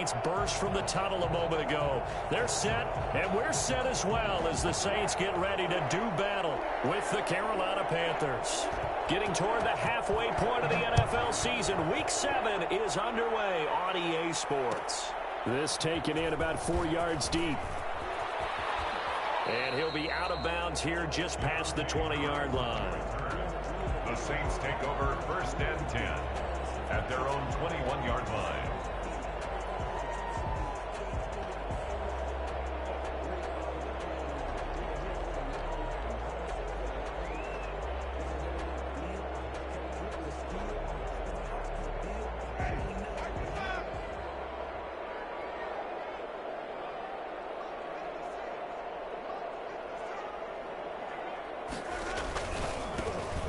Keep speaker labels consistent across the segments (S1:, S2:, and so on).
S1: Saints burst from the tunnel a moment ago. They're set, and we're set as well as the Saints get ready to do battle with the Carolina Panthers. Getting toward the halfway point of the NFL season, Week 7 is underway on EA Sports. This taken in about 4 yards deep. And he'll be out of bounds here just past the 20-yard line.
S2: The Saints take over 1st and 10 at their own 21-yard line.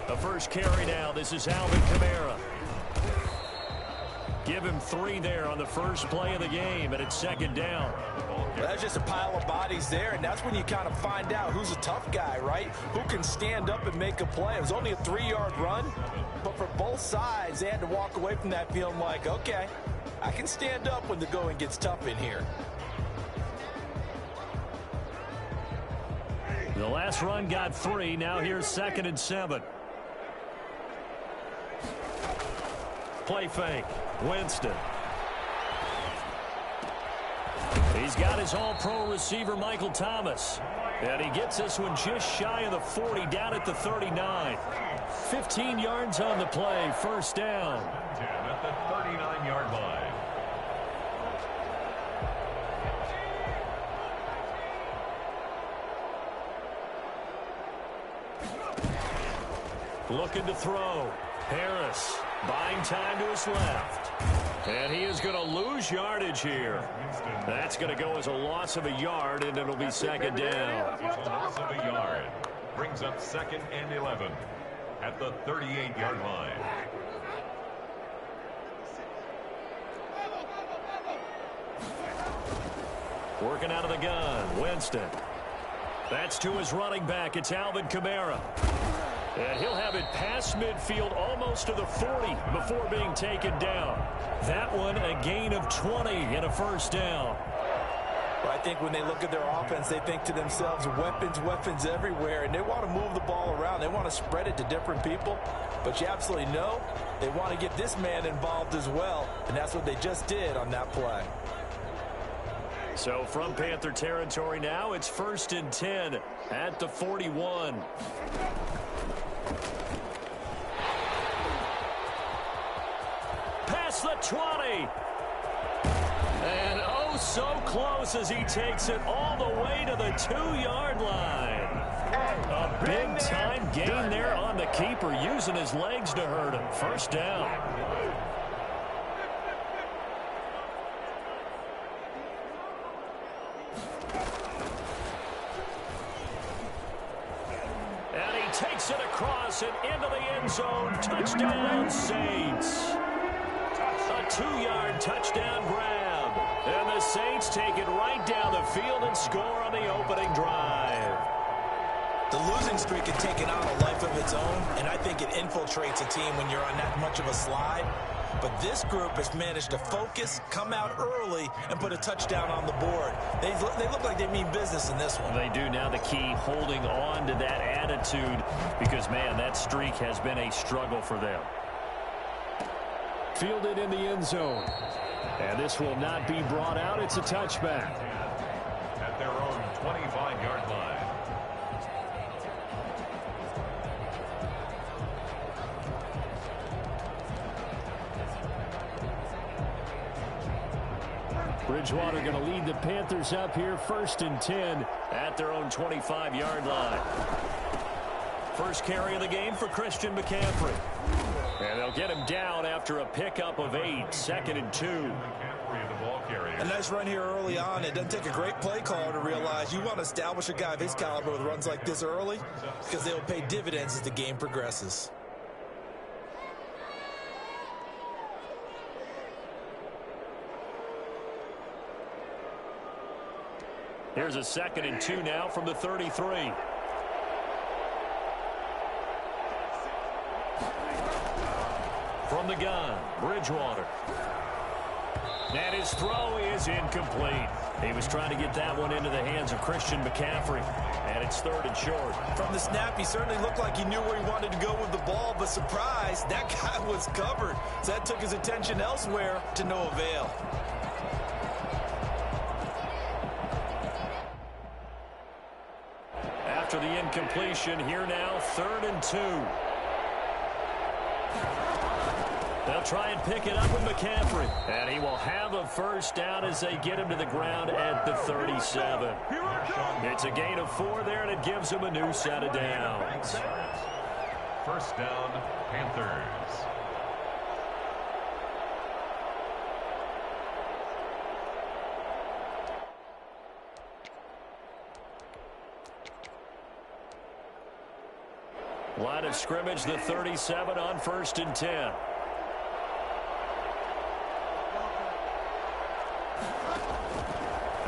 S1: The first carry now. This is Alvin Kamara. Give him 3 there on the first play of the game, and it's 2nd down.
S3: That's just a pile of bodies there, and that's when you kind of find out who's a tough guy, right? Who can stand up and make a play. It was only a 3-yard run, but for both sides, they had to walk away from that feeling like, okay, I can stand up when the going gets tough in here.
S1: The last run got 3. Now here's 2nd and 7. Play fake. Winston. He's got his all-pro receiver, Michael Thomas. And he gets this one just shy of the 40, down at the 39. 15 yards on the play. 1st down.
S2: 10 at the 39-yard line.
S1: Looking to throw. Harris buying time to his left. And he is going to lose yardage here. That's going to go as a loss of a yard, and it'll be 2nd down.
S2: It's a loss of a yard. Brings up 2nd and 11 at the 38-yard line.
S1: Working out of the gun. Winston. That's to his running back. It's Alvin Kamara. And he'll have it past midfield almost to the 40 before being taken down. That one a gain of 20 and a 1st down.
S3: Well, I think when they look at their offense, they think to themselves, weapons everywhere, and they want to move the ball around. They want to spread it to different people. But you absolutely know they want to get this man involved as well, and that's what they just did on that play.
S1: So from Panther territory now, it's 1st and 10 at the 41. Past the 20. And oh, so close as he takes it all the way to the 2-yard line. A big-time gain there on the keeper, using his legs to hurt him. 1st down. And he takes it across and into the end zone. Touchdown, Saints. A 2-yard touchdown grab. And the Saints take it right down the field and score on the opening drive.
S3: The losing streak had taken on a life of its own, and I think it infiltrates a team when you're on that much of a slide. But this group has managed to focus, come out early, and put a touchdown on the board. They look like they mean business in this one.
S1: They do. Now the key, holding on to that attitude, because, man, that streak has been a struggle for them. Fielded in the end zone. And this will not be brought out. It's a touchback.
S2: At their own 25-yard line.
S1: Bridgewater going to lead the Panthers up here, 1st and 10 at their own 25-yard line. First carry of the game for Christian McCaffrey. And they'll get him down after a pickup of 8, 2nd and 2.
S3: A nice run here early on. It doesn't take a great play caller to realize you want to establish a guy of his caliber with runs like this early, because they will pay dividends as the game progresses.
S1: Here's a 2nd and 2 now from the 33. From the gun, Bridgewater. And his throw is incomplete. He was trying to get that one into the hands of Christian McCaffrey. And it's 3rd and short.
S3: From the snap, he certainly looked like he knew where he wanted to go with the ball, but surprise, that guy was covered. So that took his attention elsewhere to no avail.
S1: After the incompletion, here now, 3rd and 2. They'll try and pick it up with McCaffrey. And he will have a first down as they get him to the ground at the 37. It's a gain of 4 there, and it gives him a new set of downs.
S2: First down, Panthers.
S1: Line of scrimmage, the 37 on 1st and 10.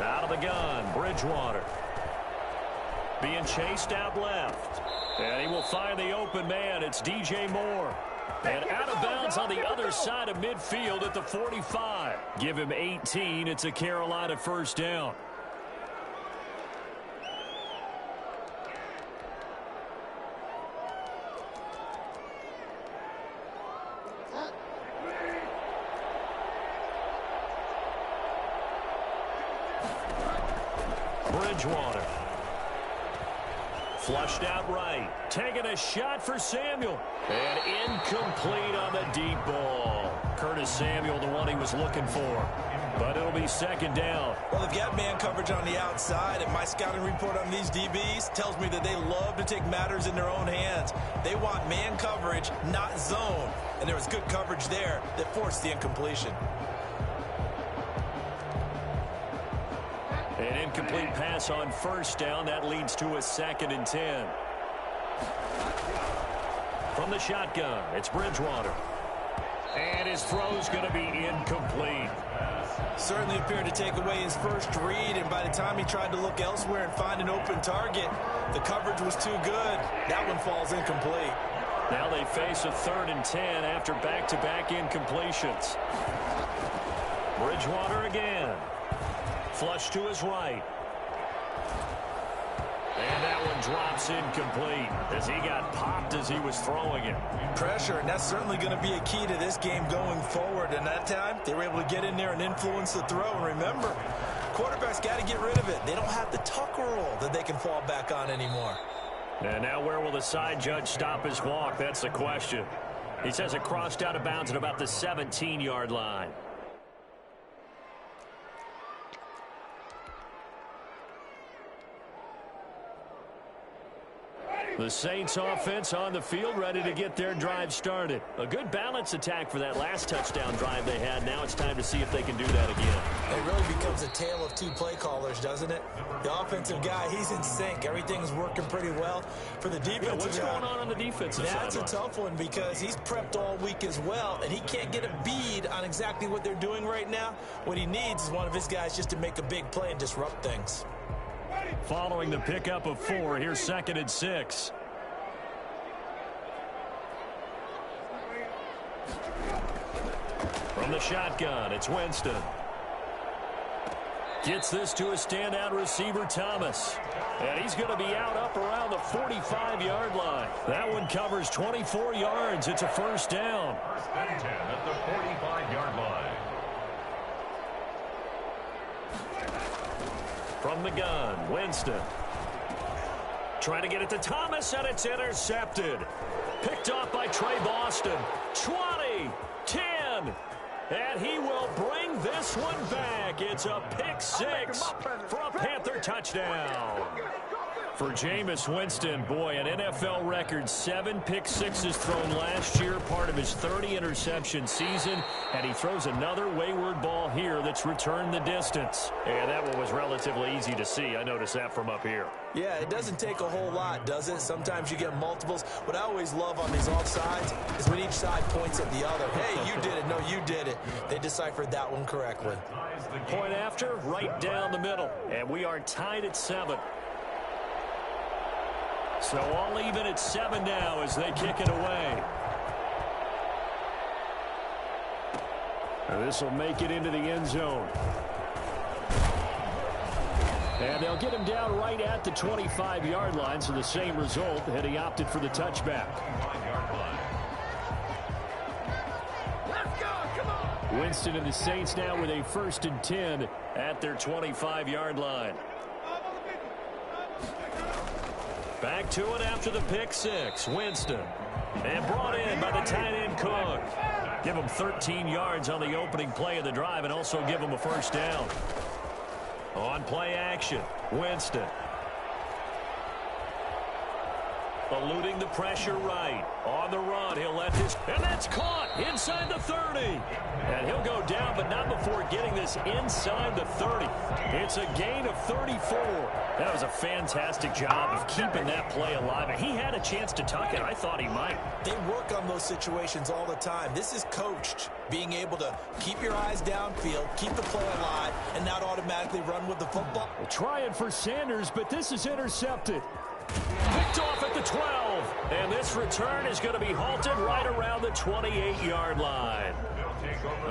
S1: Out of the gun, Bridgewater. Being chased out left. And he will find the open man. It's DJ Moore. And out of bounds on the other side of midfield at the 45. Give him 18. It's a Carolina first down. Bridgewater. Flushed out right. Taking a shot for Samuel. And incomplete on the deep ball. Curtis Samuel, the one he was looking for. But it'll be 2nd down.
S3: Well, they've got man coverage on the outside, and my scouting report on these DBs tells me that they love to take matters in their own hands. They want man coverage, not zone. And there was good coverage there that forced the incompletion.
S1: An incomplete pass on 1st down. That leads to a 2nd and 10. From the shotgun, it's Bridgewater. And his throw's going to be incomplete.
S3: Certainly appeared to take away his first read, and by the time he tried to look elsewhere and find an open target, the coverage was too good. That one falls incomplete.
S1: Now they face a 3rd and 10 after back-to-back incompletions. Bridgewater again. Flush to his right. And that one drops incomplete as he got popped as he was throwing it.
S3: Pressure, and that's certainly going to be a key to this game going forward. And that time, they were able to get in there and influence the throw. And remember, quarterbacks got to get rid of it. They don't have the tuck rule that they can fall back on anymore.
S1: And now where will the side judge stop his walk? That's the question. He says it crossed out of bounds at about the 17-yard line. The Saints offense on the field, ready to get their drive started. A good balance attack for that last touchdown drive they had. Now it's time to see if they can do that again.
S3: It really becomes a tale of two play callers, doesn't it? The offensive guy, he's in sync. Everything's working pretty well. For the defensive guy,
S1: what's going on the defensive side?
S3: That's a tough one because he's prepped all week as well, and he can't get a bead on exactly what they're doing right now. What he needs is one of his guys just to make a big play and disrupt things.
S1: Following the pickup of 4, here's 2nd and 6. From the shotgun, it's Winston. Gets this to a standout receiver, Thomas. And he's going to be out up around the 45-yard line. That one covers 24 yards. It's a first down.
S2: First and 10 at the 45-yard line.
S1: From the gun, Winston. Trying to get it to Thomas, and it's intercepted. Picked off by Trey Boston. 20, 10, and he will bring this one back. It's a pick 6 for a Panther touchdown. For Jameis Winston, boy, an NFL record 7 pick sixes thrown last year, part of his 30-interception season, and he throws another wayward ball here that's returned the distance. And that one was relatively easy to see. I noticed that from up here.
S3: Yeah, it doesn't take a whole lot, does it? Sometimes you get multiples. What I always love on these offsides is when each side points at the other. Hey, you did it. No, you did it. They deciphered that one correctly.
S1: Point after, right down the middle. And we are tied at 7. So all even at 7 now as they kick it away. This will make it into the end zone. And they'll get him down right at the 25-yard line, so the same result, and he opted for the touchback. Winston and the Saints now with a 1st and 10 at their 25-yard line. Back to it after the pick six. Winston. And brought in by the tight end Cook. Give him 13 yards on the opening play of the drive and also give him a 1st down. On play action, Winston. Eluding the pressure right. On the run, he'll let this, and that's caught inside the 30. And he'll go down, but not before getting this inside the 30. It's a gain of 34. That was a fantastic job of keeping that play alive. And he had a chance to tuck it. I thought he might.
S3: They work on those situations all the time. This is coached, being able to keep your eyes downfield, keep the play alive, and not automatically run with the football.
S1: We'll try it for Sanders, but this is intercepted. Picked off at the 12. And this return is going to be halted right around the 28-yard line.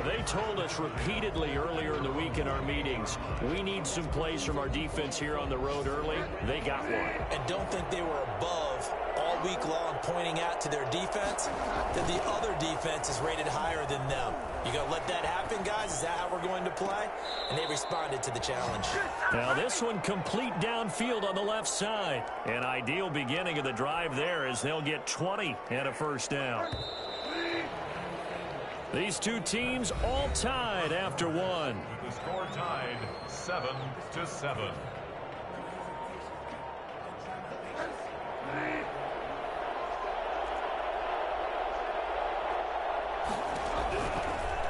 S1: They told us repeatedly earlier in the week in our meetings, we need some plays from our defense here on the road early. They got one.
S3: And don't think they were above all week long pointing out to their defense that the other defense is rated higher than them. You going to let that happen, guys? Is that how we're going to play? And they responded to the challenge.
S1: Now this one complete downfield on the left side. An ideal beginning of the drive there as they'll get 20 and a 1st down. These two teams all tied after one.
S2: The score tied 7-7.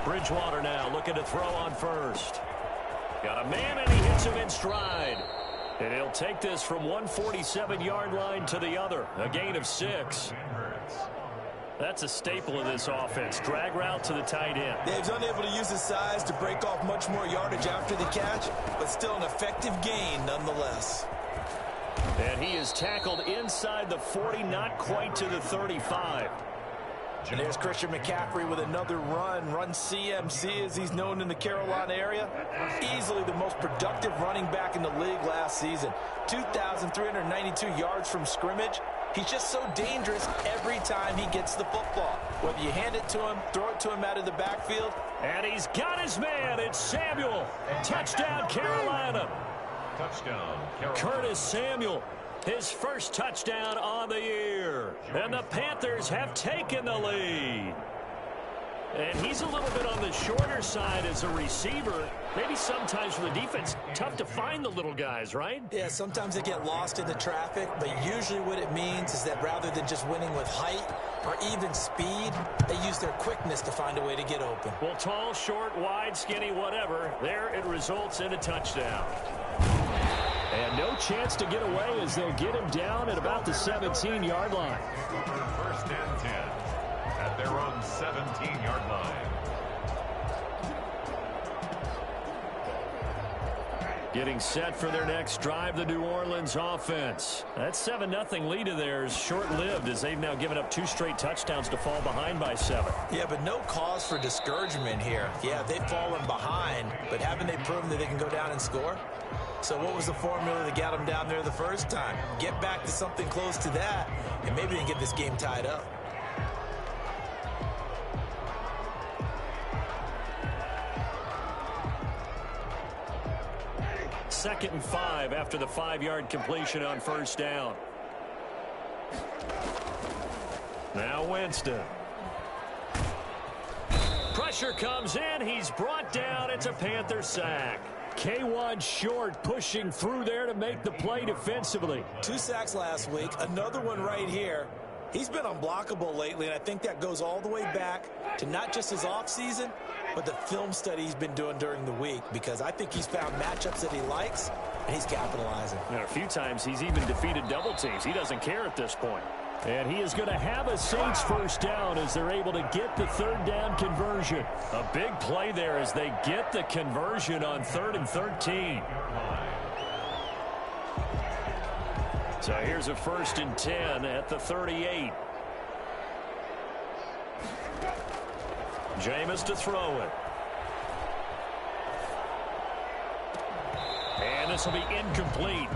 S1: Bridgewater now looking to throw on 1st. Got a man and he hits him in stride. And he'll take this from 147-yard line to the other. A gain of 6. That's a staple of this offense. Drag route to the tight end.
S3: Dave's unable to use his size to break off much more yardage after the catch, but still an effective gain nonetheless.
S1: And he is tackled inside the 40, not quite to the 35.
S3: And there's Christian McCaffrey with another run CMC as he's known in the Carolina area. Easily the most productive running back in the league last season. 2,392 yards from scrimmage. He's just so dangerous every time he gets the football. Whether you hand it to him, throw it to him out of the backfield.
S1: And he's got his man. It's Samuel. Touchdown, Carolina.
S2: Touchdown, Carolina.
S1: Curtis Samuel. His 1st touchdown on the year. And the Panthers have taken the lead. And he's a little bit on the shorter side as a receiver. Maybe sometimes for the defense, tough to find the little guys, right?
S3: Yeah, sometimes they get lost in the traffic, but usually what it means is that rather than just winning with height or even speed, they use their quickness to find a way to get open.
S1: Well, tall, short, wide, skinny, whatever, there it results in a touchdown. And no chance to get away as they'll get him down at about the 17-yard line.
S2: 1st and 10 at their own 17-yard line.
S1: Getting set for their next drive, the New Orleans offense. That 7-0 lead of theirs short-lived as they've now given up 2 straight touchdowns to fall behind by 7.
S3: Yeah, but no cause for discouragement here. Yeah, they've fallen behind, but haven't they proven that they can go down and score? So what was the formula that got them down there the first time? Get back to something close to that, and maybe they can get this game tied up.
S1: Second and 5 after the 5-yard completion on 1st down. Now Winston. Pressure comes in. He's brought down. It's a Panther sack. K1 Short pushing through there to make the play defensively.
S3: 2 sacks last week. Another one right here. He's been unblockable lately, and I think that goes all the way back to not just his offseason, but the film study he's been doing during the week, because I think he's found matchups that he likes, and he's capitalizing.
S1: And a few times he's even defeated double teams. He doesn't care at this point. And he is going to have a Saints 1st down as they're able to get the 3rd down conversion. A big play there as they get the conversion on 3rd and 13. So here's a 1st and 10 at the 38. Jameis to throw it. this will be incomplete.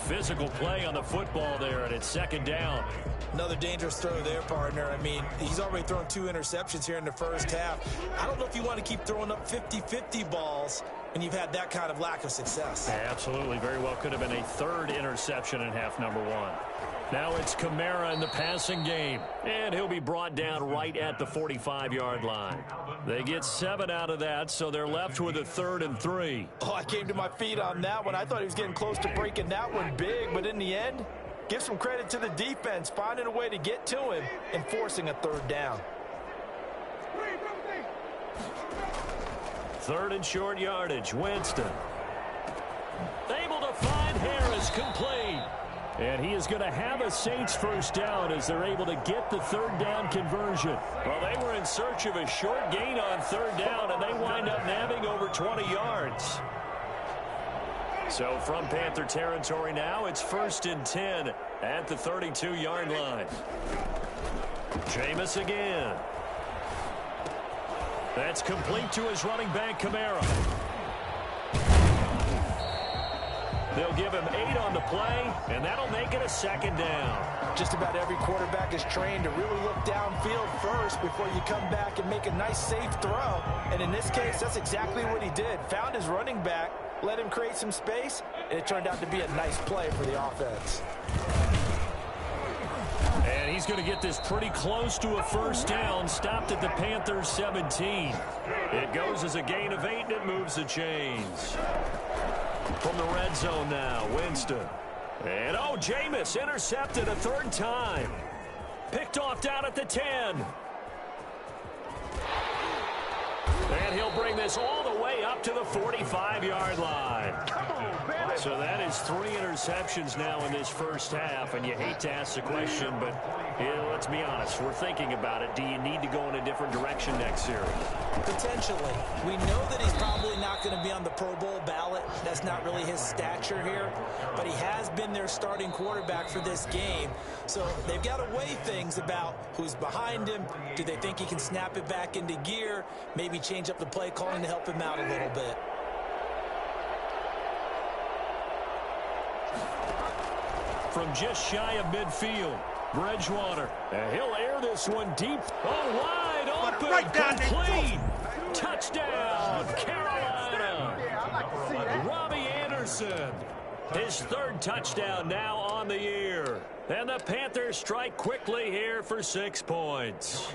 S1: Physical play on the football there, and it's second down.
S3: Another dangerous throw there, partner. I mean, he's already thrown 2 interceptions here in the first half. I don't know if you want to keep throwing up 50-50 balls and you've had that kind of lack of success.
S1: Yeah, absolutely. Very well could have been a 3rd interception in half number 1. Now it's Kamara in the passing game, and he'll be brought down right at the 45-yard line. They get 7 out of that, so they're left with a 3rd and 3.
S3: Oh, I came to my feet on that one. I thought he was getting close to breaking that one big, but in the end, give some credit to the defense, finding a way to get to him and forcing a 3rd down.
S1: 3rd and short yardage, Winston. Able to find Harris, complete. And he is going to have a Saints first down as they're able to get the 3rd down conversion. Well, they were in search of a short gain on 3rd down, and they wind up nabbing over 20 yards. So from Panther territory now, it's 1st and 10 at the 32-yard line. Jameis again. That's complete to his running back, Kamara. They'll give him 8 on the play, and that'll make it a 2nd down.
S3: Just about every quarterback is trained to really look downfield first before you come back and make a nice, safe throw. And in this case, that's exactly what he did. Found his running back, let him create some space, and it turned out to be a nice play for the offense.
S1: And he's going to get this pretty close to a first down, stopped at the Panthers' 17. It goes as a gain of 8, and it moves the chains. From the red zone now, Winston. And, oh, Jameis intercepted a 3rd time. Picked off down at the 10. And he'll bring this all the way up to the 45-yard line. So that is 3 interceptions now in this first half, and you hate to ask the question, but let's be honest, we're thinking about it. Do you need to go in a different direction next series?
S3: Potentially. We know that he's probably not going to be on the Pro Bowl ballot. That's not really his stature here, but he has been their starting quarterback for this game. So they've got to weigh things about who's behind him. Do they think he can snap it back into gear? Maybe change up the play calling to help him out a little bit.
S1: From just shy of midfield, Bridgewater. And he'll air this one deep. Oh, wide open.
S4: Right down,
S1: complete. Touchdown, Carolina. Robbie Anderson. His 3rd touchdown now on the year. And the Panthers strike quickly here for 6 points.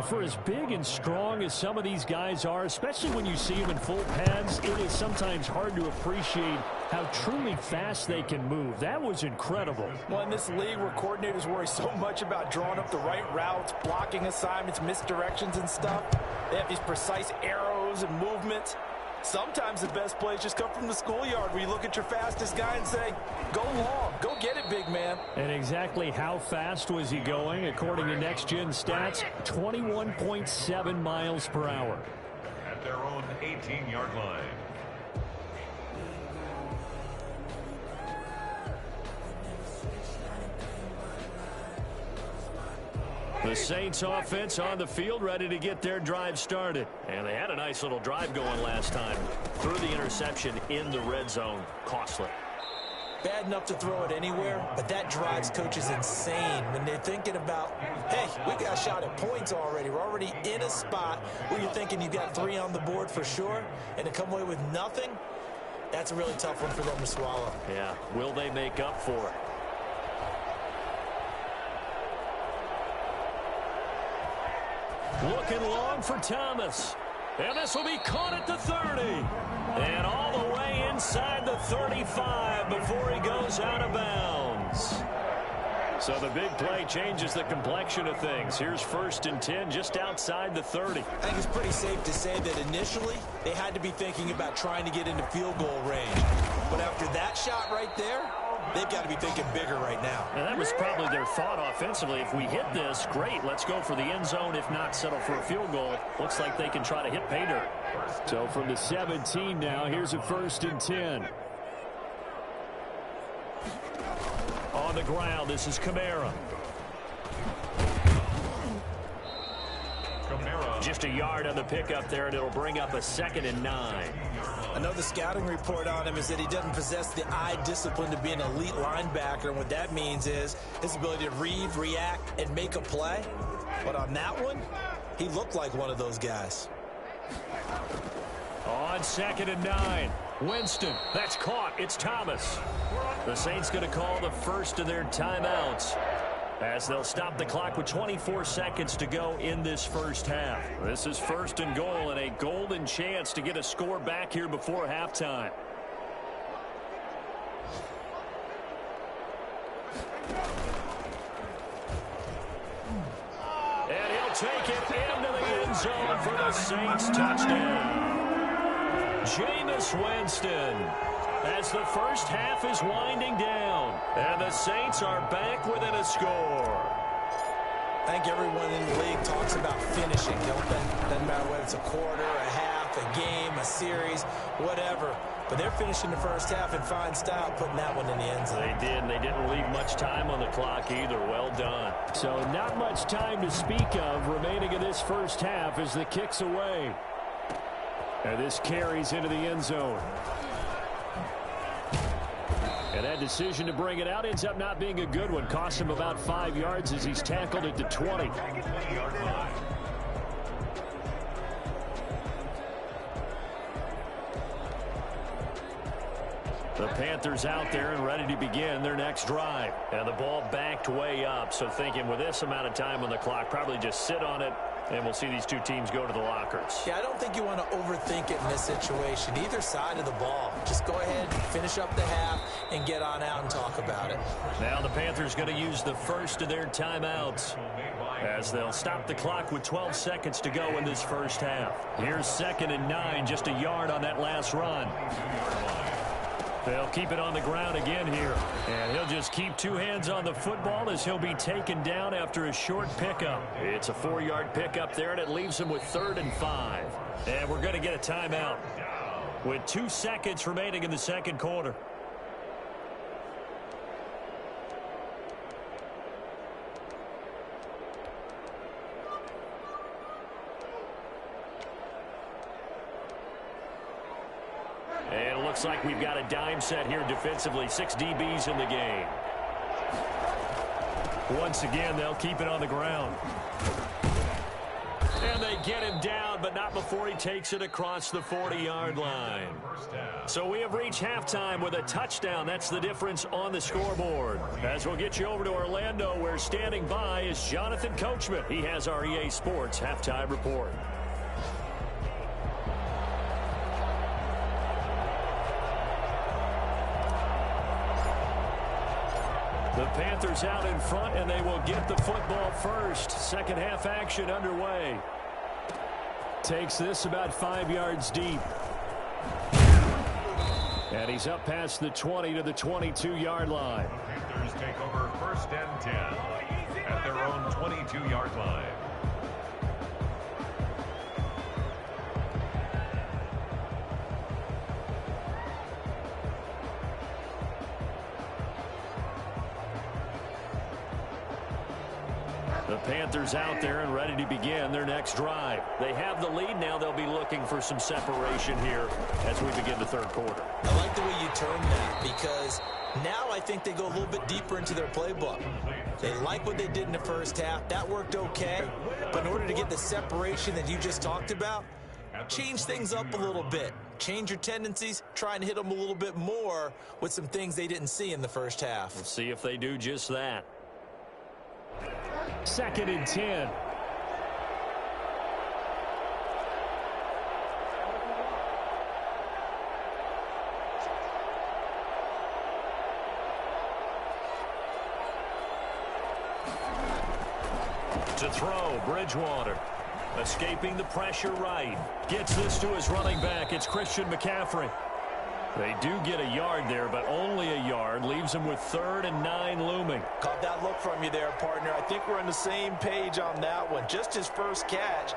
S1: For as big and strong as some of these guys are, especially when you see them in full pads, it is sometimes hard to appreciate how truly fast they can move. That was incredible.
S3: Well, in this league where coordinators worry so much about drawing up the right routes, blocking assignments, misdirections and stuff, they have these precise arrows and movements. Sometimes the best plays just come from the schoolyard where you look at your fastest guy and say, go long, go get it, big man.
S1: And exactly how fast was he going? According to Next Gen Stats, 21.7 miles per hour.
S2: At their own 18-yard line.
S1: The Saints offense on the field, ready to get their drive started. And they had a nice little drive going last time. Threw the interception in the red zone. Costly.
S3: Bad enough to throw it anywhere, but that drives coaches insane when they're thinking about, hey, we got a shot at points already. We're already in a spot where you're thinking you've got 3 on the board for sure, and to come away with nothing, that's a really tough one for them to swallow.
S1: Yeah, will they make up for it? Looking long for Thomas. And this will be caught at the 30. And all the way inside the 35 before he goes out of bounds. So the big play changes the complexion of things. Here's 1st and 10 just outside the 30.
S3: I think it's pretty safe to say that initially they had to be thinking about trying to get into field goal range. But after that shot right there, they've got to be thinking bigger right now.
S1: And that was probably their thought offensively. If we hit this, great, let's go for the end zone. If not, settle for a field goal. Looks like they can try to hit pay dirt. So from the 17 now, here's a 1st and 10. On the ground, this is Kamara. Just a yard on the pickup there, and it'll bring up a 2nd and 9.
S3: Another scouting report on him is that he doesn't possess the eye discipline to be an elite linebacker. And what that means is his ability to read, react, and make a play. But on that one, he looked like one of those guys.
S1: On 2nd and 9, Winston. That's caught. It's Thomas. The Saints going to call the first of their timeouts, as they'll stop the clock with 24 seconds to go in this first half. This is 1st and goal and a golden chance to get a score back here before halftime. And he'll take it into the end zone for the Saints touchdown. Jameis Winston, as the first half is winding down, and the Saints are back within a score.
S3: I think everyone in the league talks about finishing, don't they? Doesn't matter whether it's a quarter, a half, a game, a series, whatever. But they're finishing the first half in fine style, putting that one in the end zone.
S1: They did, and they didn't leave much time on the clock either. Well done. So not much time to speak of remaining in this first half as the kick's away. And this carries into the end zone. And that decision to bring it out ends up not being a good one. Cost him about 5 yards as he's tackled at the 20. The Panthers out there and ready to begin their next drive. And the ball backed way up. So thinking with this amount of time on the clock, probably just sit on it, and we'll see these two teams go to the lockers.
S3: Yeah, I don't think you want to overthink it in this situation. Either side of the ball. Just go ahead, finish up the half, and get on out and talk about it.
S1: Now the Panthers going to use the first of their timeouts, as they'll stop the clock with 12 seconds to go in this first half. Here's 2nd and 9, just a yard on that last run. They'll keep it on the ground again here. And he'll just keep two hands on the football as he'll be taken down after a short pickup. It's a 4-yard pickup there, and it leaves him with 3rd and 5. And we're going to get a timeout with 2 seconds remaining in the second quarter. And it looks like we've got a dime set here defensively. 6 DBs in the game. Once again, they'll keep it on the ground. And they get him down, but not before he takes it across the 40-yard line. So we have reached halftime with a touchdown. That's the difference on the scoreboard. As we'll get you over to Orlando, where standing by is Jonathan Coachman. He has our EA Sports halftime report. The Panthers out in front, and they will get the football first. Second half action underway. Takes this about 5 yards deep. And he's up past the 20 to the 22-yard line.
S2: The Panthers take over 1st and 10 at their own 22-yard line.
S1: The Panthers out there and ready to begin their next drive. They have the lead now. They'll be looking for some separation here as we begin the third quarter.
S3: I like the way you term that, because now I think they go a little bit deeper into their playbook. They like what they did in the first half. That worked okay. But in order to get the separation that you just talked about, change things up a little bit. Change your tendencies. Try and hit them a little bit more with some things they didn't see in the first half.
S1: We'll see if they do just that. 2nd and 10. To throw, Bridgewater. Escaping the pressure right. Gets this to his running back. It's Christian McCaffrey. They do get a yard there, but only a yard. Leaves him with 3rd and 9 looming.
S3: Caught that look from you there, partner. I think we're on the same page on that one. Just his first catch.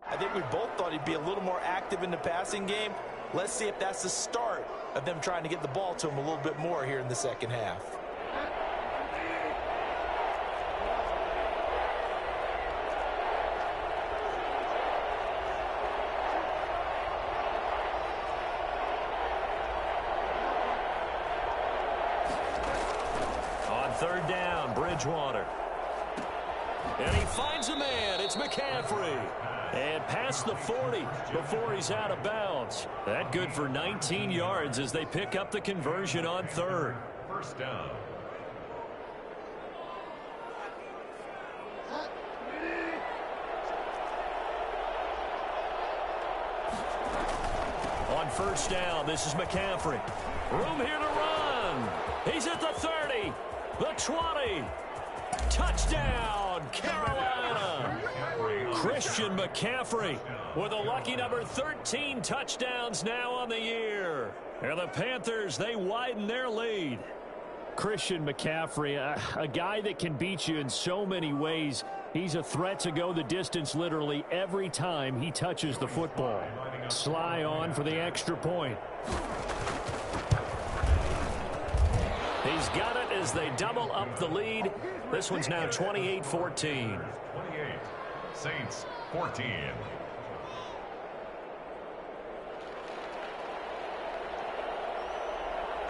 S3: I think we both thought he'd be a little more active in the passing game. Let's see if that's the start of them trying to get the ball to him a little bit more here in the second half.
S1: third down, Bridgewater. And he finds a man. It's McCaffrey. And past the 40 before he's out of bounds. That good for 19 yards as they pick up the conversion on third.
S2: First down.
S1: On first down, this is McCaffrey. Room here to run. He's at the 30, the 20. Touchdown, Carolina. Christian McCaffrey with a lucky number 13 touchdowns now on the year. And the Panthers, they widen their lead.
S4: Christian McCaffrey, a guy that can beat you in so many ways. He's a threat to go the distance literally every time he touches the football. Sly on for the extra point.
S1: He's got it as they double up the lead. This one's now 28-14.
S2: 28. Saints 14.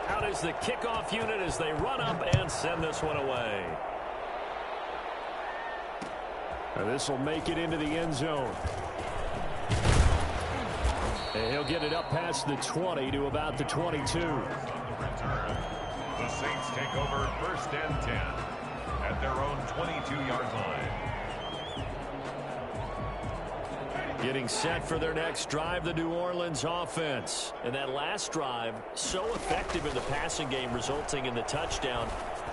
S1: Out is the kickoff unit as they run up and send this one away.
S4: This will make it into the end zone. And he'll get it up past the 20 to about the 22.
S2: The Saints take over first and 10 at their own 22-yard line.
S1: Getting set for their next drive, the New Orleans offense. And that last drive, so effective in the passing game, resulting in the touchdown.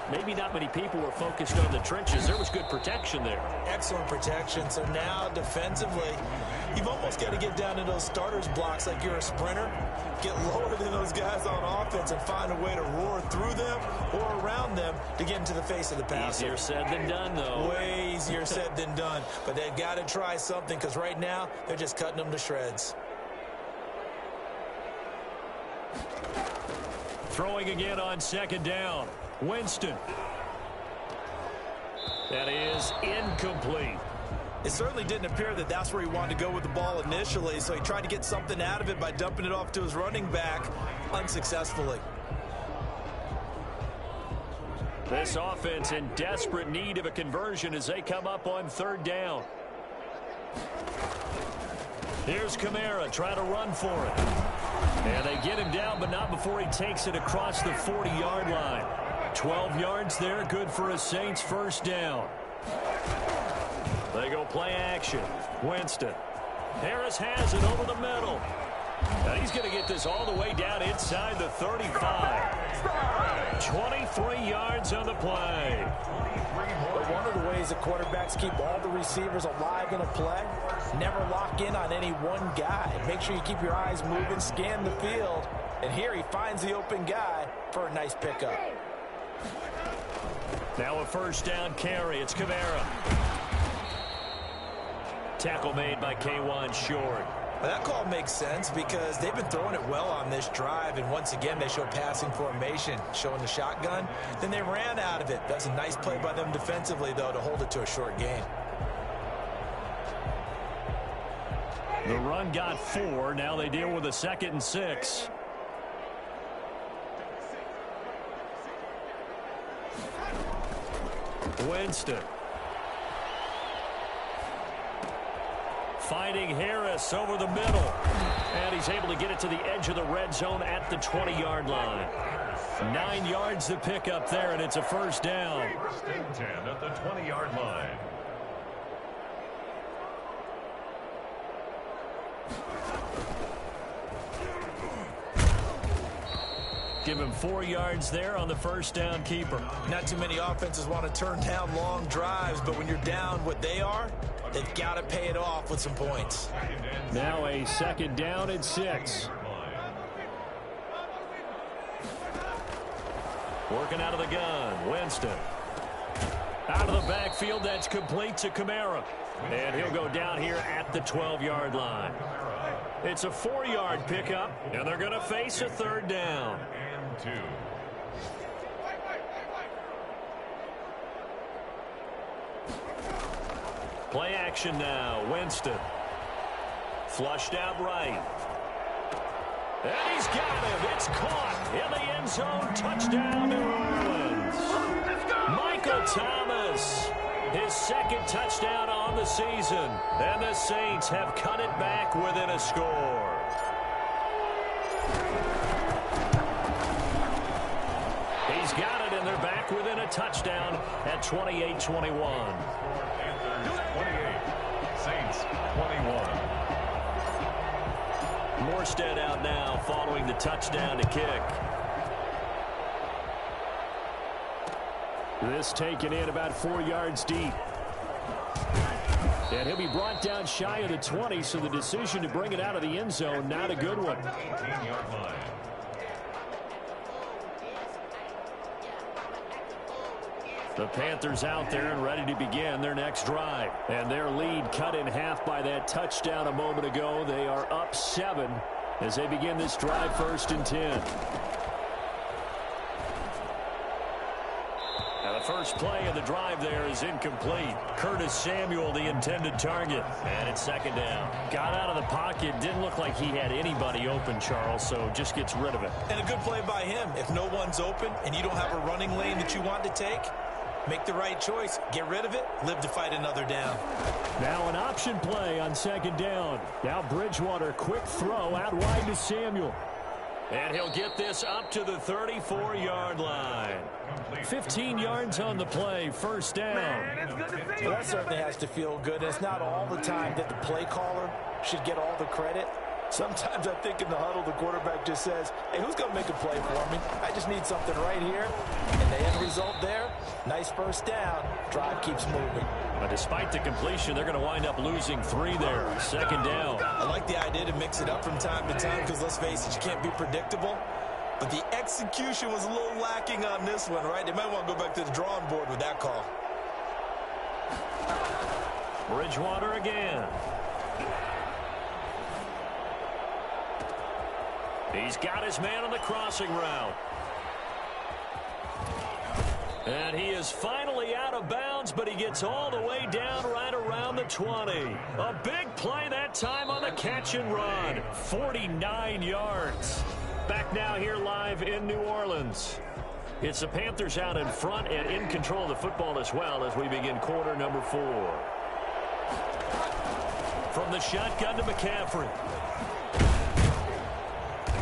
S1: Maybe not many people were focused on the trenches. There was good protection there.
S3: Excellent protection. So now defensively, you've almost got to get down to those starters blocks like you're a sprinter. Get lower than those guys on offense and find a way to roar through them or around them to get into the face of the passer.
S1: Easier said than done, though.
S3: Way easier said than done. But they've got to try something because right now they're just cutting them to shreds.
S1: Throwing again on second down. Winston. That is incomplete.
S3: It certainly didn't appear that that's where he wanted to go with the ball initially, so he tried to get something out of it by dumping it off to his running back unsuccessfully.
S1: This offense in desperate need of a conversion as they come up on third down. Here's Kamara trying to run for it. And they get him down, but not before he takes it across the 40-yard line. 12 yards there, good for a Saints first down. They go play action. Winston. Harris has it over the middle. Now he's going to get this all the way down inside the 35. 23 yards on the play.
S3: But one of the ways the quarterbacks keep all the receivers alive in a play, never lock in on any one guy. Make sure you keep your eyes moving, scan the field. And here he finds the open guy for a nice pickup.
S1: Now a first down carry. It's Kamara. Tackle made by K1 Short.
S3: Well, that call makes sense because they've been throwing it well on this drive, and once again they show passing formation, showing the shotgun. Then they ran out of it. That's a nice play by them defensively, though, to hold it to a short gain.
S1: The run got 4. Now they deal with a 2nd and 6. Winston. Finding Harris over the middle. And he's able to get it to the edge of the red zone at the 20-yard line. 9 yards to pick up there, and it's a first down.
S2: First and 10 at the 20-yard line.
S1: Give him 4 yards there on the first down keeper.
S3: Not too many offenses want to turn down long drives, but when you're down what they are, they've got to pay it off with some points.
S4: Now a 2nd down and 6.
S1: Working out of the gun, Winston. Out of the backfield, that's complete to Kamara. And he'll go down here at the 12-yard line. It's a 4-yard pickup, and they're going to face a third down.
S2: And 2.
S1: Play action now. Winston. Flushed out right. And he's got him. It's caught in the end zone. Touchdown, New Orleans. Michael Thomas, his second touchdown on the season. And the Saints have cut it back within a score. He's got it, and they're back within a touchdown at 28-21.
S2: 28, Saints 21.
S1: Morstead out now following the touchdown to kick.
S4: This taken in about 4 yards deep. And he'll be brought down shy of the 20, so the decision to bring it out of the end zone, not a good one.
S2: 18-yard line.
S1: The Panthers out there and ready to begin their next drive. And their lead cut in half by that touchdown a moment ago. They are up 7 as they begin this drive, 1st and 10. Now the first play of the drive there is incomplete. Curtis Samuel, the intended target. And it's 2nd down. Got out of the pocket. Didn't look like he had anybody open, Charles, so just gets rid of it.
S3: And a good play by him. If no one's open and you don't have a running lane that you want to take, make the right choice. Get rid of it. Live to fight another down.
S4: Now an option play on 2nd down. Now Bridgewater, quick throw out wide to Samuel.
S1: And he'll get this up to the 34-yard line. 15 yards on the play, 1st down.
S3: Well, that certainly has to feel good. It's not all the time that the play caller should get all the credit. Sometimes I think in the huddle, the quarterback just says, hey, who's going to make a play for me? I just need something right here. And the end result there, nice 1st down. Drive keeps moving.
S1: But despite the completion, they're going to wind up losing 3 there. 2nd down.
S3: I like the idea to mix it up from time to time because, let's face it, you can't be predictable. But the execution was a little lacking on this one, right? They might want to go back to the drawing board with that call.
S1: Bridgewater again. He's got his man on the crossing route. And he is finally out of bounds, but he gets all the way down right around the 20. A big play that time on the catch and run. 49 yards. Back now here live in New Orleans. It's the Panthers out in front and in control of the football as well as we begin quarter number 4. From the shotgun to McCaffrey.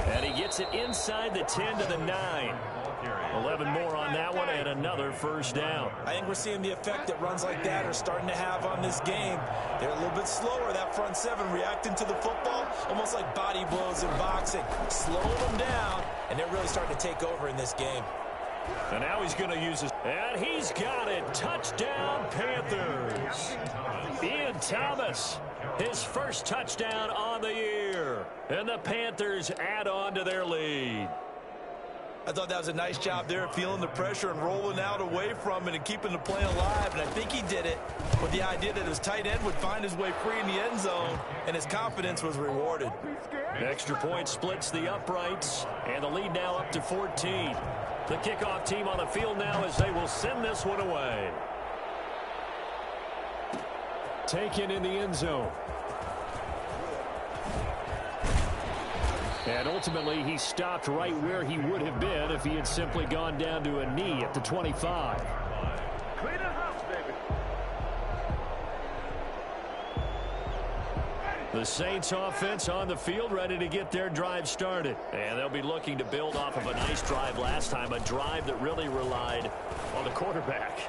S1: And he gets it inside the 10 to the 9. 11 more on that one and another 1st down.
S3: I think we're seeing the effect that runs like that are starting to have on this game. They're a little bit slower, that front 7, reacting to the football, almost like body blows in boxing. Slow them down, and they're really starting to take over in this game.
S1: And now he's going to use his... And he's got it. Touchdown, Panthers. Ian Thomas, his first touchdown on the year. And the Panthers add on to their lead.
S3: I thought that was a nice job there, feeling the pressure and rolling out away from it and keeping the play alive. And I think he did it with the idea that his tight end would find his way free in the end zone, and his confidence was rewarded.
S1: Extra point splits the uprights, and the lead now up to 14. The kickoff team on the field now as they will send this one away.
S4: Taken in the end zone. And ultimately, he stopped right where he would have been if he had simply gone down to a knee at the 25.
S5: Clean the house, baby.
S1: The Saints offense on the field ready to get their drive started. And they'll be looking to build off of a nice drive last time, a drive that really relied on the quarterback.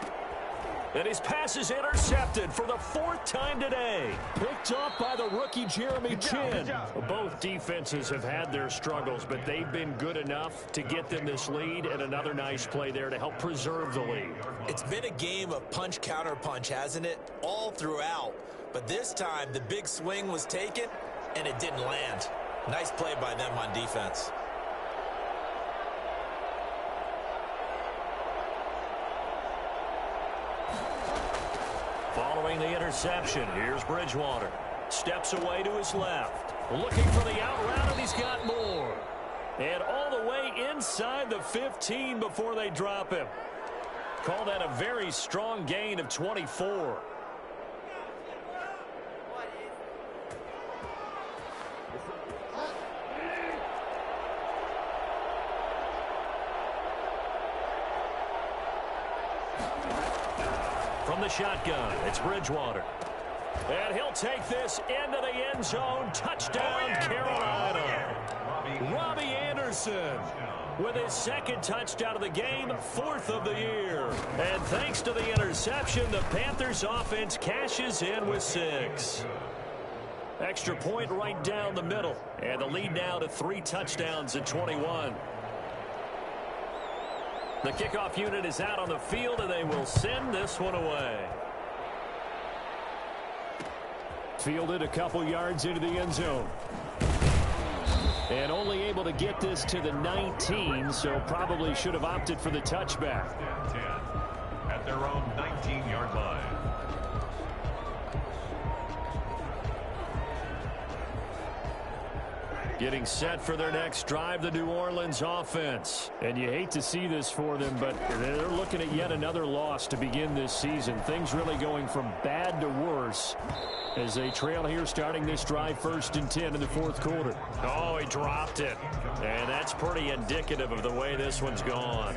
S1: And his pass is intercepted for the 4th time today.
S4: Picked up by the rookie Jeremy Chin.
S1: Both defenses have had their struggles, but they've been good enough to get them this lead, and another nice play there to help preserve the lead.
S3: It's been a game of punch-counter-punch, hasn't it? All throughout. But this time, the big swing was taken, and it didn't land. Nice play by them on defense.
S1: Following the interception, here's Bridgewater. Steps away to his left. Looking for the out route, and he's got more. And all the way inside the 15 before they drop him. Call that a very strong gain of 24. the shotgun. It's Bridgewater. And he'll take this into the end zone. Touchdown, Carolina. Robbie Anderson with his second touchdown of the game, 4th of the year. And thanks to the interception, the Panthers offense cashes in with 6. Extra point right down the middle. And the lead now to 3 touchdowns at 21. The kickoff unit is out on the field, and they will send this one away.
S4: Fielded a couple yards into the end zone. And only able to get this to the 19, so probably should have opted for the touchback.
S2: 10 at their own 19-yard line.
S1: Getting set for their next drive, the New Orleans offense.
S4: And you hate to see this for them, but they're looking at yet another loss to begin this season. Things really going from bad to worse as they trail here starting this drive 1st and 10 in the 4th quarter.
S1: Oh, he dropped it. And that's pretty indicative of the way this one's gone.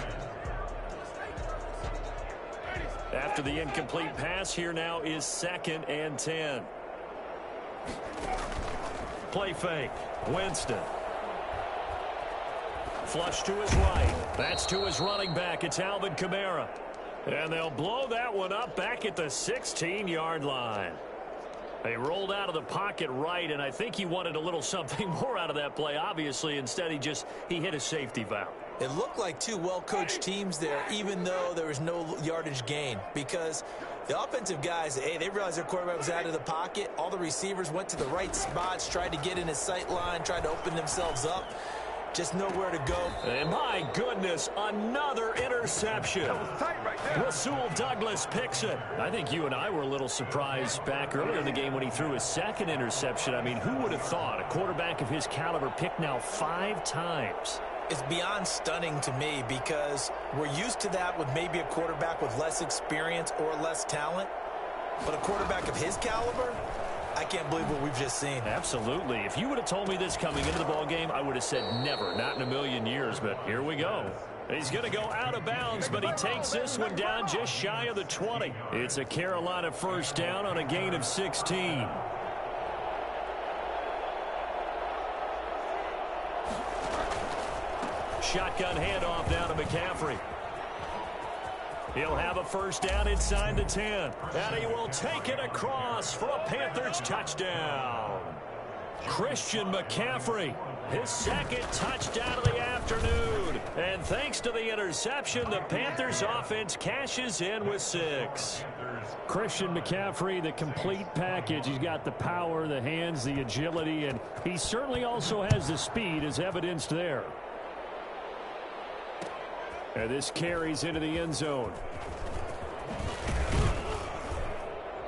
S1: After the incomplete pass, here now is 2nd and 10. Play fake. Winston. Flush to his right. That's to his running back. It's Alvin Kamara. And they'll blow that one up back at the 16-yard line. They rolled out of the pocket right, and I think he wanted a little something more out of that play. Obviously, instead he hit a safety valve.
S3: It looked like 2 well-coached teams there, even though there was no yardage gain, because the offensive guys, hey, they realized their quarterback was out of the pocket. All the receivers went to the right spots, tried to get in his sight line, tried to open themselves up. Just nowhere to go.
S1: And my goodness, another interception. Rasul Douglas picks it. I think you and I were a little surprised back earlier in the game when he threw his 2nd interception. I mean, who would have thought a quarterback of his caliber picked now 5 times?
S3: It's beyond stunning to me because we're used to that with maybe a quarterback with less experience or less talent. But a quarterback of his caliber, I can't believe what we've just seen.
S1: Absolutely. If you would have told me this coming into the ballgame, I would have said never, not in a million years. But here we go. He's going to go out of bounds, but he takes this one down just shy of the 20. It's a Carolina 1st down on a gain of 16. Shotgun handoff down to McCaffrey. He'll have a 1st down inside the 10. And he will take it across for a Panthers touchdown. Christian McCaffrey, his 2nd touchdown of the afternoon. And thanks to the interception, the Panthers offense cashes in with 6.
S4: Christian McCaffrey, the complete package. He's got the power, the hands, the agility, and he certainly also has the speed as evidenced there. And this carries into the end zone.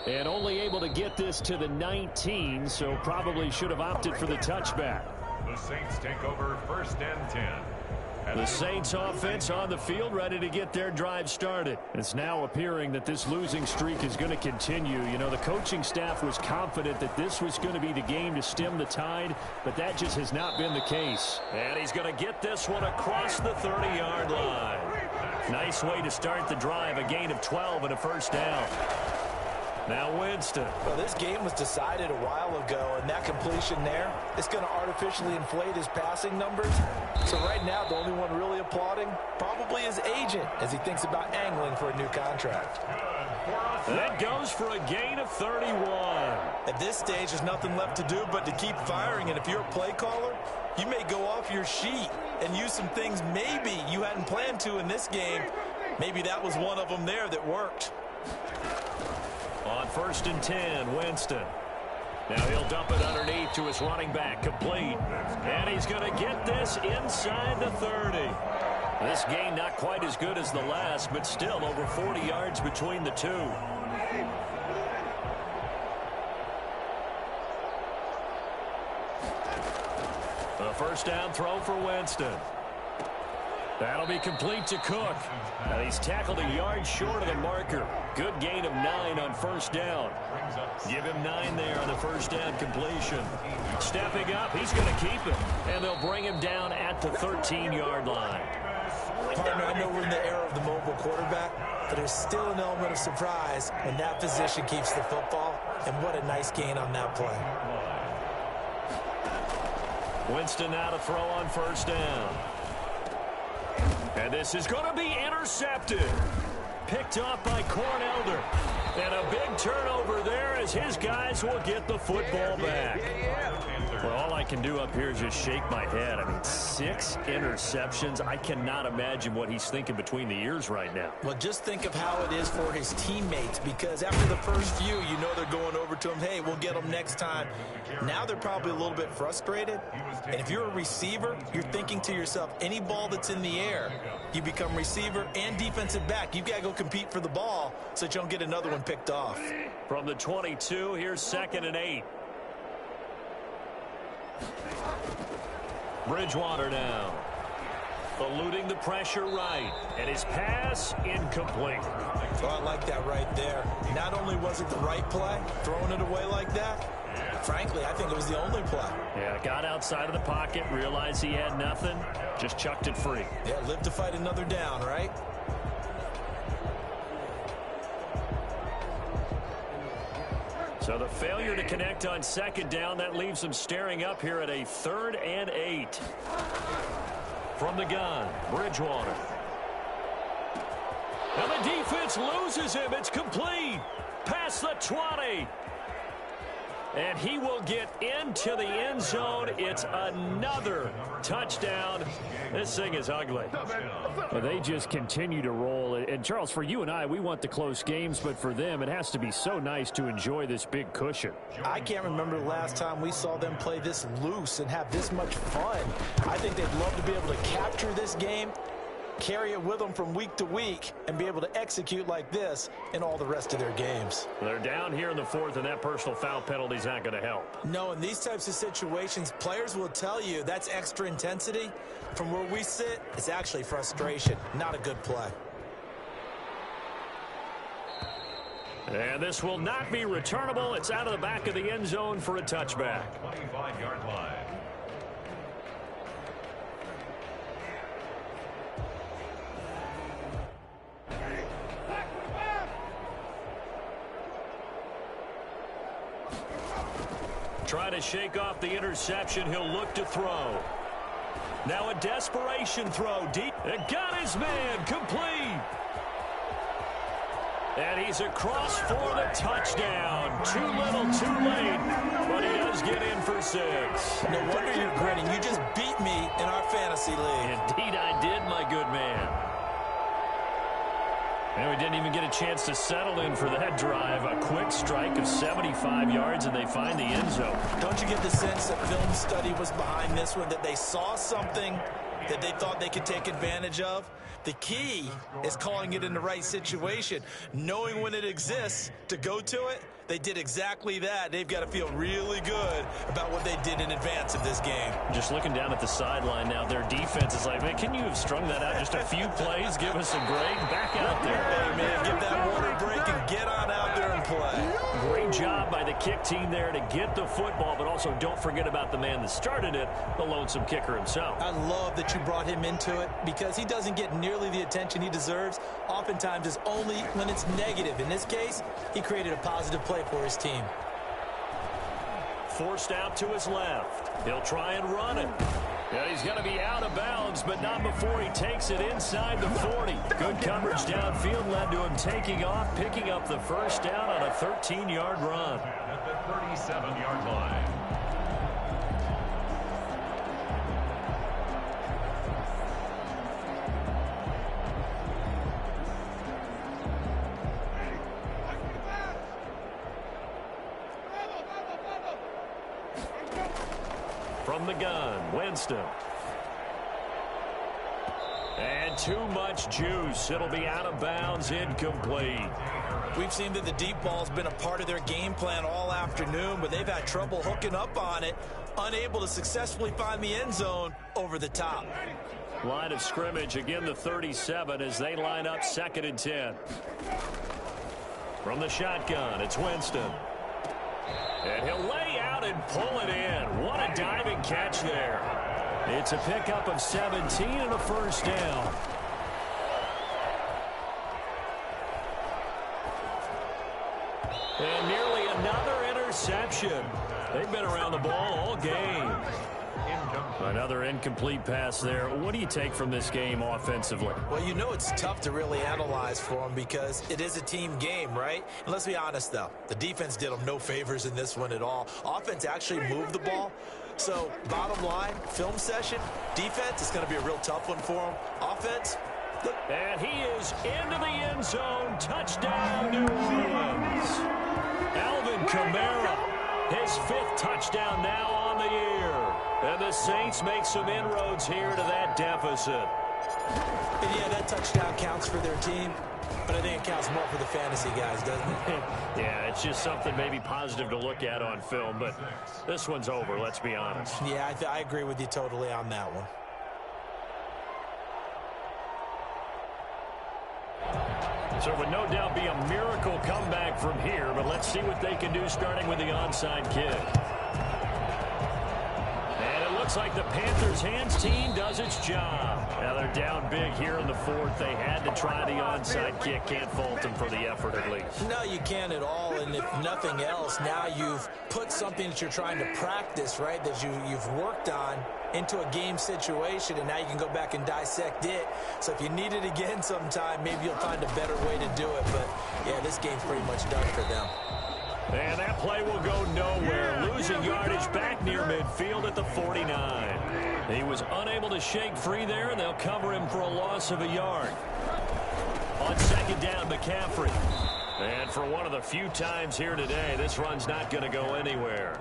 S4: And only able to get this to the 19, so probably should have opted for the touchback.
S2: The Saints take over 1st and 10.
S1: The Saints offense on the field ready to get their drive started.
S4: It's now appearing that this losing streak is going to continue. You know, the coaching staff was confident that this was going to be the game to stem the tide, but that just has not been the case.
S1: And he's going to get this one across the 30-yard line. Nice way to start the drive, a gain of 12 and a 1st down. Now Winston.
S3: Well, this game was decided a while ago, and that completion there, it's going to artificially inflate his passing numbers. So right now, the only one really applauding probably his agent as he thinks about angling for a new contract.
S1: That goes for a gain of 31.
S3: At this stage, there's nothing left to do but to keep firing, and if you're a play caller, you may go off your sheet and use some things maybe you hadn't planned to in this game. Maybe that was one of them there that worked.
S1: On 1st and 10, Winston. Now he'll dump it underneath to his running back, complete. And he's going to get this inside the 30. This gain not quite as good as the last, but still over 40 yards between the two. A 1st down throw for Winston. That'll be complete to Cook. Now he's tackled a yard short of the marker. Good gain of 9 on 1st down. Give him 9 there on the 1st down completion. Stepping up, he's going to keep it. And they'll bring him down at the 13-yard line.
S3: Partner, I know we're in the era of the mobile quarterback, but there's still an element of surprise when that position keeps the football, and what a nice gain on that play.
S1: Winston now to throw on first down. And this is going to be intercepted. Picked off by Cornelder. And a big turnover there as his guys will get the football back. Well, all I can do up here is just shake my head. I mean, 6 interceptions. I cannot imagine what he's thinking between the ears right now.
S3: Well, just think of how it is for his teammates, because after the first few, you know they're going over to him, hey, we'll get them next time. Now they're probably a little bit frustrated. And if you're a receiver, you're thinking to yourself, any ball that's in the air, you become receiver and defensive back. You've got to go compete for the ball so that you don't get another one picked off.
S1: From the 22, here's 2nd and 8. Bridgewater now. Eluding the pressure right. And his pass incomplete.
S3: Oh, I like that right there. Not only was it the right play, throwing it away like that, frankly, I think it was the only play.
S1: Yeah, got outside of the pocket, realized he had nothing, just chucked it free.
S3: Yeah, live to fight another down, right?
S1: So the failure to connect on 2nd down, that leaves them staring up here at a 3rd and 8. From the gun, Bridgewater. And the defense loses him. It's complete. Past the 20. And he will get into the end zone. It's another touchdown. This thing is ugly.
S4: Well, they just continue to roll. And, Charles, for you and I, we want the close games, but for them, it has to be so nice to enjoy this big cushion.
S3: I can't remember the last time we saw them play this loose and have this much fun. I think they'd love to be able to capture this game, carry it with them from week to week, and be able to execute like this in all the rest of their games.
S1: They're down here in the 4th, and that personal foul penalty is not going to help.
S3: No, in these types of situations, players will tell you that's extra intensity. From where we sit, it's actually frustration, not a good play.
S1: And this will not be returnable. It's out of the back of the end zone for a touchback.
S2: 25-yard line.
S1: Try to shake off the interception. He'll look to throw. Now a desperation throw deep. And got his man complete. And he's across for the touchdown. Too little, too late. But he does get in for 6.
S3: No wonder you're grinning. You just beat me in our fantasy league.
S1: Indeed I did, my good man. And we didn't even get a chance to settle in for that drive. A quick strike of 75 yards, and they find the end zone.
S3: Don't you get the sense that film study was behind this one, that they saw something that they thought they could take advantage of? The key is calling it in the right situation, knowing when it exists to go to it. They did exactly that. They've got to feel really good about what they did in advance of this game.
S1: Just looking down at the sideline now, their defense is like, man, can you have strung that out just a few plays? Give us a break. Back out there.
S3: Hey, man, give that water a break and get on out there and play.
S1: Great job by the kick team there to get the football, but also don't forget about the man that started it, the lonesome kicker himself.
S3: I love that you brought him into it because he doesn't get nearly the attention he deserves. Oftentimes it's only when it's negative. In this case, he created a positive play for his team.
S1: Forced out to his left. He'll try and run it. And he's going to be out of bounds, but not before he takes it inside the 40. Good coverage downfield led to him taking off, picking up the first down on a 13-yard run.
S2: At the 37-yard line.
S1: From the gun, Winston. And too much juice. It'll be out of bounds, incomplete.
S3: We've seen that the deep ball's been a part of their game plan all afternoon, but they've had trouble hooking up on it, unable to successfully find the end zone over the top.
S1: Line of scrimmage, again the 37 as they line up 2nd and 10. From the shotgun, it's Winston. And he'll lay out and pull it in. What a diving catch there. It's a pickup of 17 and a first down. And nearly another interception. They've been around the ball all game. Another incomplete pass there. What do you take from this game offensively?
S3: Well, you know it's tough to really analyze for them because it is a team game, right? And let's be honest, though. The defense did them no favors in this one at all. Offense actually moved the ball. So, bottom line, film session, defense is going to be a real tough one for them. Offense, look.
S1: And he is into the end zone. Touchdown, New Orleans. Alvin Kamara, his 5th touchdown now on the year. And the Saints make some inroads here to that deficit.
S3: And yeah, that touchdown counts for their team, but I think it counts more for the fantasy guys, doesn't it?
S1: Yeah, it's just something maybe positive to look at on film, but this one's over, let's be honest.
S3: Yeah, I agree with you totally on that one.
S1: So it would no doubt be a miracle comeback from here, but let's see what they can do starting with the onside kick. And it looks like the Panthers' hands team does its job. Now they're down big here in the 4th. They had to try the onside kick. Can't fault them for the effort at least.
S3: No, you can't at all. And if nothing else, now you've put something that you're trying to practice, right, that you've worked on into a game situation, and now you can go back and dissect it. So if you need it again sometime, maybe you'll find a better way to do it. But, yeah, this game's pretty much done for them.
S1: And that play will go nowhere. Losing yardage back near midfield at the 49. He was unable to shake free there, and they'll cover him for a loss of a yard. On 2nd down, McCaffrey. And for one of the few times here today, this run's not going to go anywhere.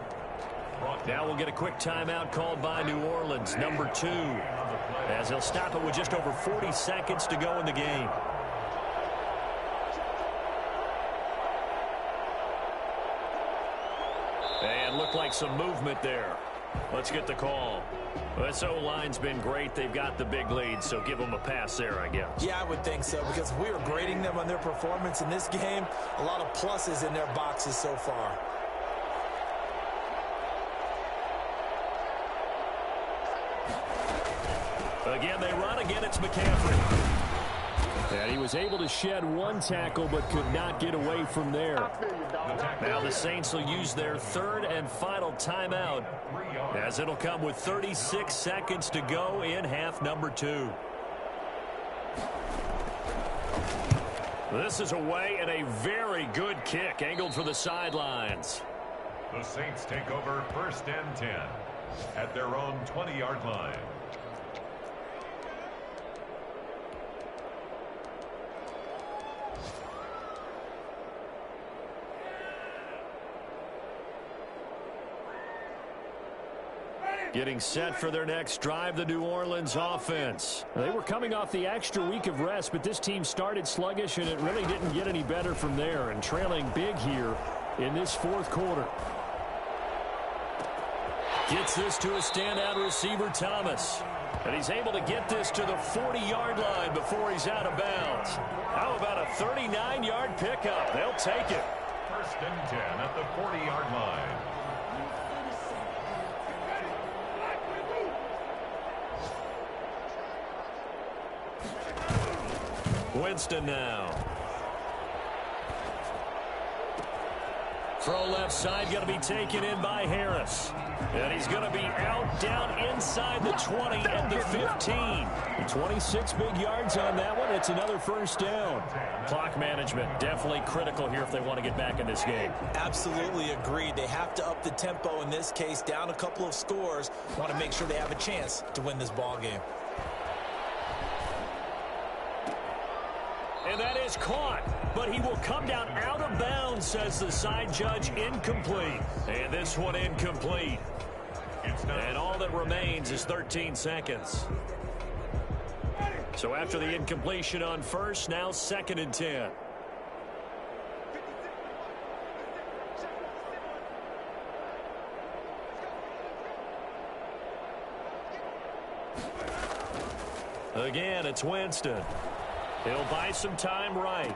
S1: Now we'll get a quick timeout called by New Orleans, number 2, as he'll stop it with just over 40 seconds to go in the game. And looked like some movement there. Let's get the call. This O-line's been great. They've got the big lead, so give them a pass there, I guess.
S3: Yeah, I would think so, because we are grading them on their performance in this game. A lot of pluses in their boxes so far.
S1: Again, they run. Again, it's McCaffrey.
S4: And he was able to shed one tackle but could not get away from there.
S1: Now the Saints will use their 3rd and final timeout, as it'll come with 36 seconds to go in half number 2. This is away, and a very good kick angled for the sidelines.
S2: The Saints take over 1st and 10 at their own 20-yard line.
S1: Getting set for their next drive, the New Orleans offense.
S4: They were coming off the extra week of rest, but this team started sluggish, and it really didn't get any better from there, and trailing big here in this 4th quarter.
S1: Gets this to a standout receiver, Thomas. And he's able to get this to the 40-yard line before he's out of bounds. How about a 39-yard pickup? They'll take it.
S2: 1st and 10 at the 40-yard line.
S1: Winston now. Throw left side, going to be taken in by Harris. And he's going to be out down inside the 20 at the 15.
S4: 26 big yards on that one. It's another 1st down.
S1: Clock management definitely critical here if they want to get back in this game.
S3: Absolutely agreed. They have to up the tempo in this case, down a couple of scores. Want to make sure they have a chance to win this ball game.
S1: And that is caught, but he will come down out of bounds, says the side judge. Incomplete. And this one incomplete. And all that remains is 13 seconds. So after the incompletion on 1st, now 2nd and 10. Again, it's Winston. He'll buy some time right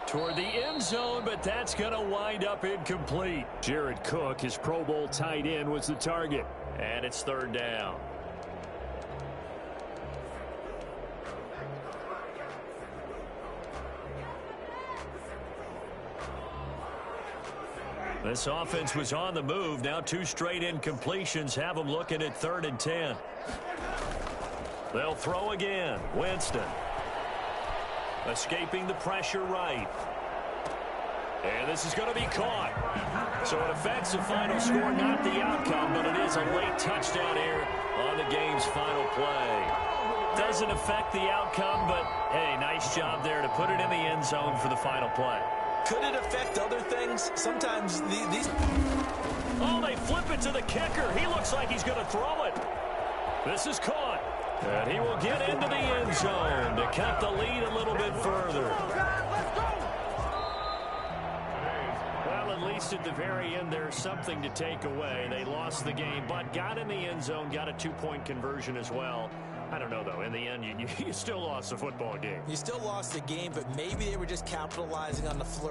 S1: toward the end zone, but that's going to wind up incomplete.
S4: Jared Cook, his Pro Bowl tight end, was the target.
S1: And it's 3rd down. This offense was on the move. Now 2 straight incompletions have them looking at 3rd and 10. They'll throw again. Winston. Escaping the pressure right. And this is going to be caught. So it affects the final score, not the outcome, but it is a late touchdown here on the game's final play. Doesn't affect the outcome, but, hey, nice job there to put it in the end zone for the final play.
S3: Could it affect other things? Sometimes these...
S1: Oh, they flip it to the kicker. He looks like he's going to throw it. This is caught. And he will get into the end zone to cut the lead a little bit further. Well, at least at the very end, there's something to take away. They lost the game, but got in the end zone, got a 2-point conversion as well. I don't know, though. In the end, you still lost the football game.
S3: You still lost the game, but maybe they were just capitalizing on the flurry.